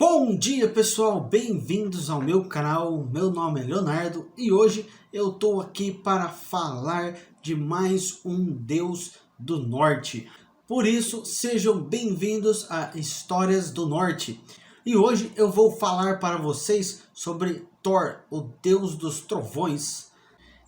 Bom dia pessoal, bem-vindos ao meu canal, meu nome é Leonardo e hoje eu estou aqui para falar de mais um Deus do Norte. Por isso, sejam bem-vindos a Histórias do Norte. E hoje eu vou falar para vocês sobre Thor, o Deus dos Trovões.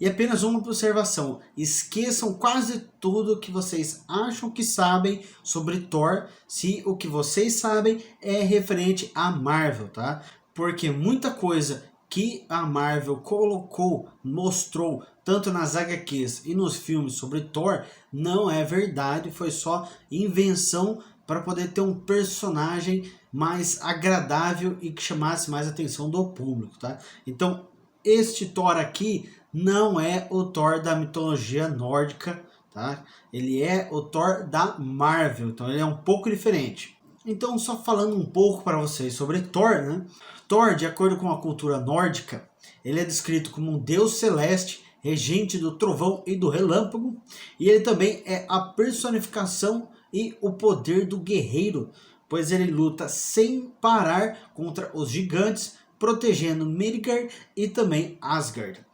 E apenas uma observação, esqueçam quase tudo que vocês acham que sabem sobre Thor, se o que vocês sabem é referente à Marvel, tá? Porque muita coisa que a Marvel colocou, mostrou, tanto nas HQs e nos filmes sobre Thor, não é verdade, foi só invenção para poder ter um personagem mais agradável e que chamasse mais a atenção do público, tá? Então, este Thor aqui não é o Thor da mitologia nórdica, tá? Ele é o Thor da Marvel, então ele é um pouco diferente. Então, só falando um pouco para vocês sobre Thor, né? Thor, de acordo com a cultura nórdica, ele é descrito como um deus celeste, regente do trovão e do relâmpago, e ele também é a personificação e o poder do guerreiro, pois ele luta sem parar contra os gigantes, protegendo Midgard e também Asgard.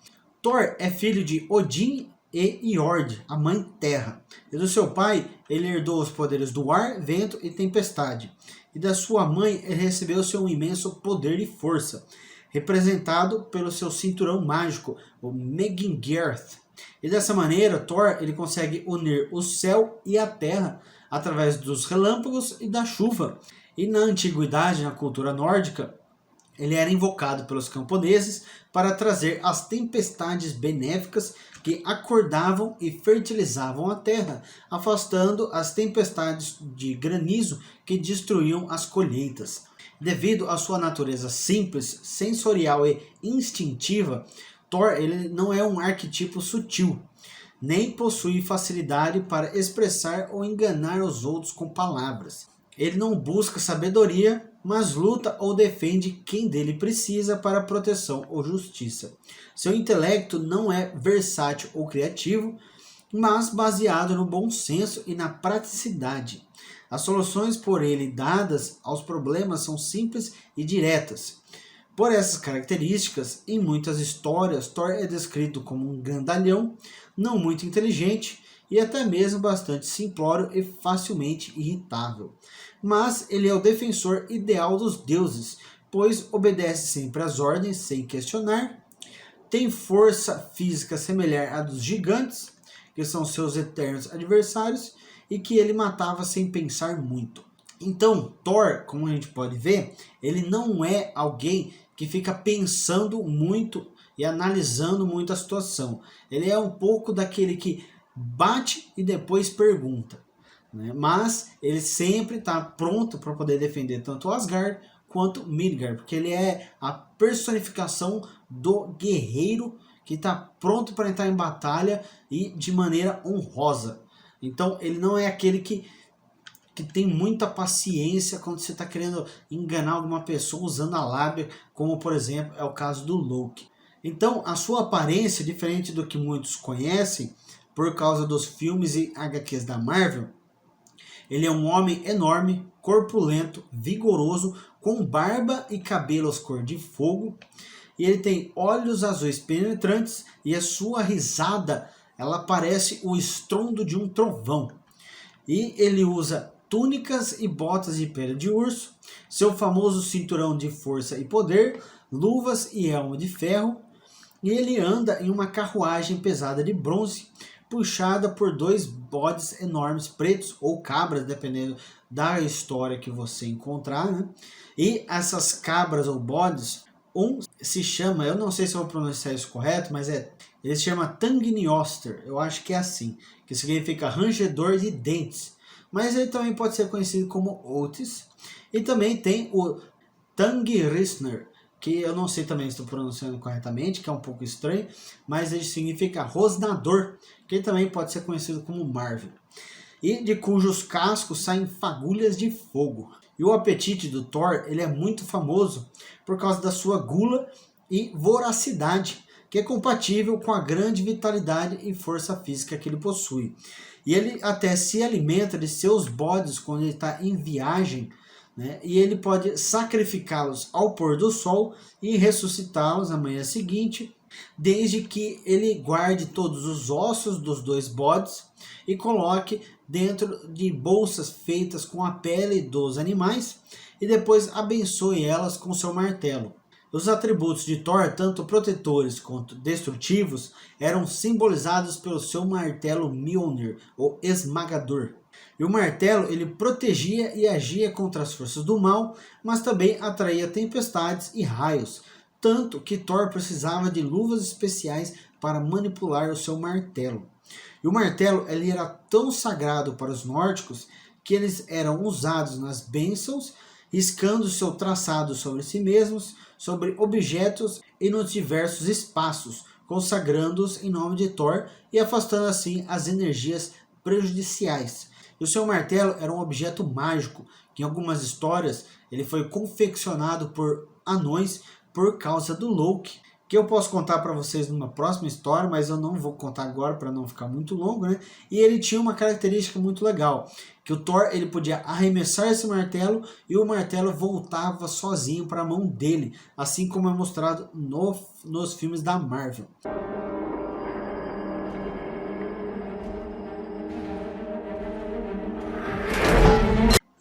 Thor é filho de Odin e Jord, a mãe terra. E do seu pai, ele herdou os poderes do ar, vento e tempestade. E da sua mãe, ele recebeu seu imenso poder e força, representado pelo seu cinturão mágico, o Megingirth. E dessa maneira, Thor ele consegue unir o céu e a terra através dos relâmpagos e da chuva. E na antiguidade, na cultura nórdica, ele era invocado pelos camponeses para trazer as tempestades benéficas que acordavam e fertilizavam a terra, afastando as tempestades de granizo que destruíam as colheitas. Devido à sua natureza simples, sensorial e instintiva, Thor ele não é um arquétipo sutil, nem possui facilidade para expressar ou enganar os outros com palavras. Ele não busca sabedoria, mas luta ou defende quem dele precisa para proteção ou justiça. Seu intelecto não é versátil ou criativo, mas baseado no bom senso e na praticidade. As soluções por ele dadas aos problemas são simples e diretas. Por essas características, em muitas histórias, Thor é descrito como um grandalhão, não muito inteligente e até mesmo bastante simplório e facilmente irritável. Mas ele é o defensor ideal dos deuses, pois obedece sempre às ordens sem questionar, tem força física semelhante à dos gigantes, que são seus eternos adversários, e que ele matava sem pensar muito. Então, Thor, como a gente pode ver, ele não é alguém que fica pensando muito e analisando muito a situação. Ele é um pouco daquele que bate e depois pergunta, né? Mas ele sempre está pronto para poder defender tanto Asgard quanto Midgard, porque ele é a personificação do guerreiro que está pronto para entrar em batalha e de maneira honrosa. Então ele não é aquele que tem muita paciência quando você está querendo enganar alguma pessoa usando a lábia, como por exemplo é o caso do Loki. Então a sua aparência, diferente do que muitos conhecem, por causa dos filmes e HQs da Marvel, ele é um homem enorme, corpulento, vigoroso, com barba e cabelos cor de fogo, e ele tem olhos azuis penetrantes e a sua risada, ela parece o estrondo de um trovão. E ele usa túnicas e botas de pele de urso, seu famoso cinturão de força e poder, luvas e elmo de ferro, e ele anda em uma carruagem pesada de bronze, puxada por dois bodes enormes pretos ou cabras, dependendo da história que você encontrar, né? E essas cabras ou bodes, um se chama, eu não sei se eu vou pronunciar isso correto, mas ele se chama Tangnioster, eu acho que é assim, que significa rangedor de dentes, mas ele também pode ser conhecido como Otis, e também tem o Tangrisner, que eu não sei também se estou pronunciando corretamente, que é um pouco estranho, mas ele significa rosnador, que também pode ser conhecido como Marvel, e de cujos cascos saem fagulhas de fogo. E o apetite do Thor, ele é muito famoso por causa da sua gula e voracidade, que é compatível com a grande vitalidade e força física que ele possui. E ele até se alimenta de seus bodes quando ele está em viagem, né? E ele pode sacrificá-los ao pôr do sol e ressuscitá-los na manhã seguinte, desde que ele guarde todos os ossos dos dois bodes e coloque dentro de bolsas feitas com a pele dos animais e depois abençoe elas com seu martelo. Os atributos de Thor, tanto protetores quanto destrutivos, eram simbolizados pelo seu martelo Mjolnir, ou esmagador. E o martelo ele protegia e agia contra as forças do mal, mas também atraía tempestades e raios, tanto que Thor precisava de luvas especiais para manipular o seu martelo. E o martelo ele era tão sagrado para os nórdicos que eles eram usados nas bênçãos, riscando seu traçado sobre si mesmos, sobre objetos e nos diversos espaços, consagrando-os em nome de Thor e afastando assim as energias prejudiciais. E o seu martelo era um objeto mágico, que em algumas histórias ele foi confeccionado por anões por causa do Loki, que eu posso contar para vocês numa próxima história, mas eu não vou contar agora para não ficar muito longo, né? E ele tinha uma característica muito legal, que o Thor ele podia arremessar esse martelo e o martelo voltava sozinho para a mão dele, assim como é mostrado nos filmes da Marvel.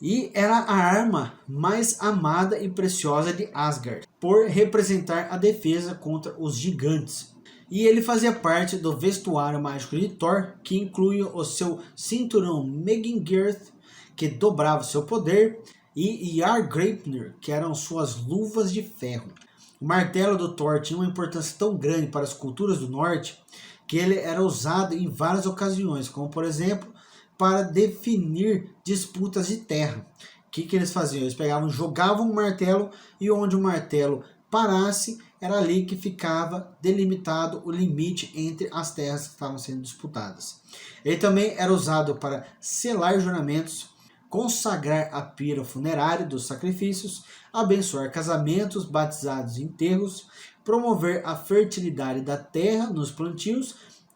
E era a arma mais amada e preciosa de Asgard, por representar a defesa contra os gigantes. E ele fazia parte do vestuário mágico de Thor, que incluía o seu cinturão Megingirth, que dobrava seu poder, e Jargreipnir, que eram suas luvas de ferro. O martelo do Thor tinha uma importância tão grande para as culturas do norte, que ele era usado em várias ocasiões, como por exemplo, para definir disputas de terra. O que eles faziam? Eles pegavam, jogavam um martelo e onde o martelo parasse, era ali que ficava delimitado o limite entre as terras que estavam sendo disputadas. Ele também era usado para selar juramentos, consagrar a pira funerária dos sacrifícios, abençoar casamentos, batizados e enterros, promover a fertilidade da terra nos plantios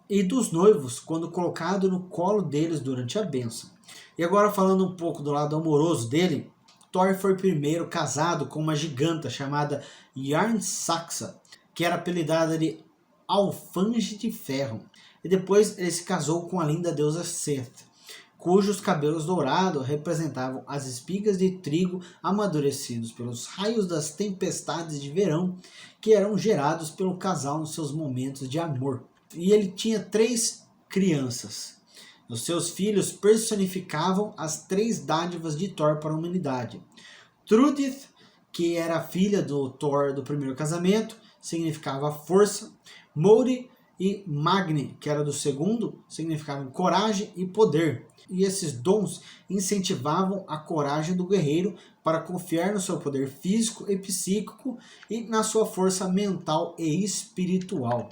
e dos noivos quando colocado no colo deles durante a bênção. E agora falando um pouco do lado amoroso dele, Thor foi primeiro casado com uma giganta chamada Jarnsaxa, que era apelidada de Alfange de Ferro. E depois ele se casou com a linda deusa Seth, cujos cabelos dourados representavam as espigas de trigo amadurecidos pelos raios das tempestades de verão que eram gerados pelo casal nos seus momentos de amor. E ele tinha 3 crianças. Os seus filhos personificavam as 3 dádivas de Thor para a humanidade. Trudith, que era a filha do Thor do primeiro casamento, significava força. Modi e Magni, que era do segundo, significavam coragem e poder. E esses dons incentivavam a coragem do guerreiro para confiar no seu poder físico e psíquico e na sua força mental e espiritual.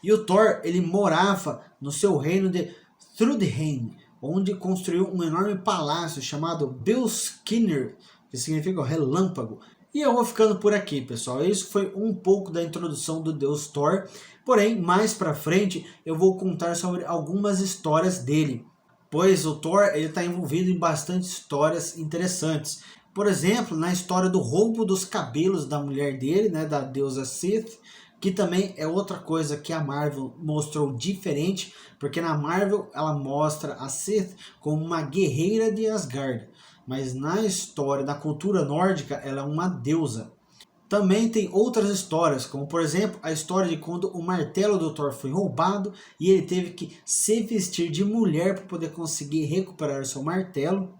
E o Thor, ele morava no seu reino de Thrudheim, onde construiu um enorme palácio chamado Bilskirnir, que significa relâmpago. E eu vou ficando por aqui, pessoal. Isso foi um pouco da introdução do deus Thor. Porém, mais pra frente, eu vou contar sobre algumas histórias dele. Pois o Thor está envolvido em bastante histórias interessantes. Por exemplo, na história do roubo dos cabelos da mulher dele, né, da deusa Sith, que também é outra coisa que a Marvel mostrou diferente, porque na Marvel ela mostra a Sith como uma guerreira de Asgard, mas na história, da cultura nórdica, ela é uma deusa. Também tem outras histórias, como por exemplo a história de quando o martelo do Thor foi roubado e ele teve que se vestir de mulher para poder conseguir recuperar o seu martelo.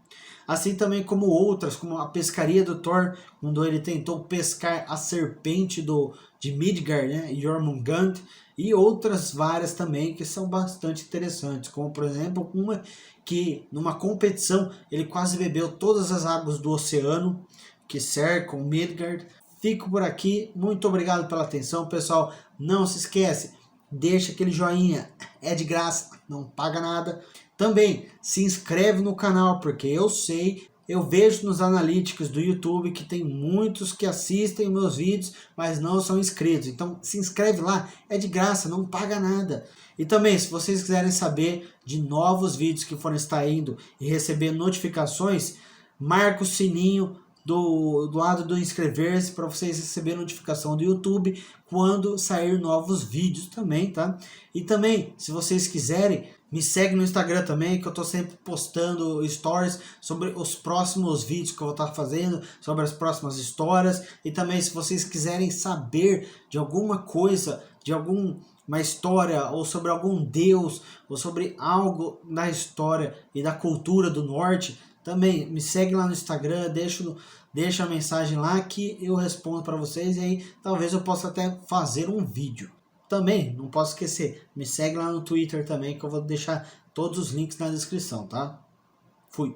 Assim também como outras, como a pescaria do Thor, quando ele tentou pescar a serpente de Midgard, né, Jormungand, e outras várias também que são bastante interessantes, como por exemplo uma que numa competição ele quase bebeu todas as águas do oceano que cercam Midgard. Fico por aqui, muito obrigado pela atenção, pessoal. Não se esquece, deixa aquele joinha, é de graça, não paga nada. Também se inscreve no canal, porque eu sei, eu vejo nos analytics do YouTube que tem muitos que assistem meus vídeos, mas não são inscritos. Então se inscreve lá, é de graça, não paga nada. E também, se vocês quiserem saber de novos vídeos que forem saindo e receber notificações, marca o sininho do lado do inscrever-se para vocês receberem notificação do YouTube quando sair novos vídeos também, tá? E também, se vocês quiserem, me segue no Instagram também, que eu tô sempre postando stories sobre os próximos vídeos que eu vou estar fazendo, sobre as próximas histórias. E também, se vocês quiserem saber de alguma coisa, de alguma história, ou sobre algum deus, ou sobre algo da história e da cultura do norte, também me segue lá no Instagram, deixa a mensagem lá que eu respondo para vocês, e aí talvez eu possa até fazer um vídeo. Também, não posso esquecer, me segue lá no Twitter também, que eu vou deixar todos os links na descrição, tá? Fui!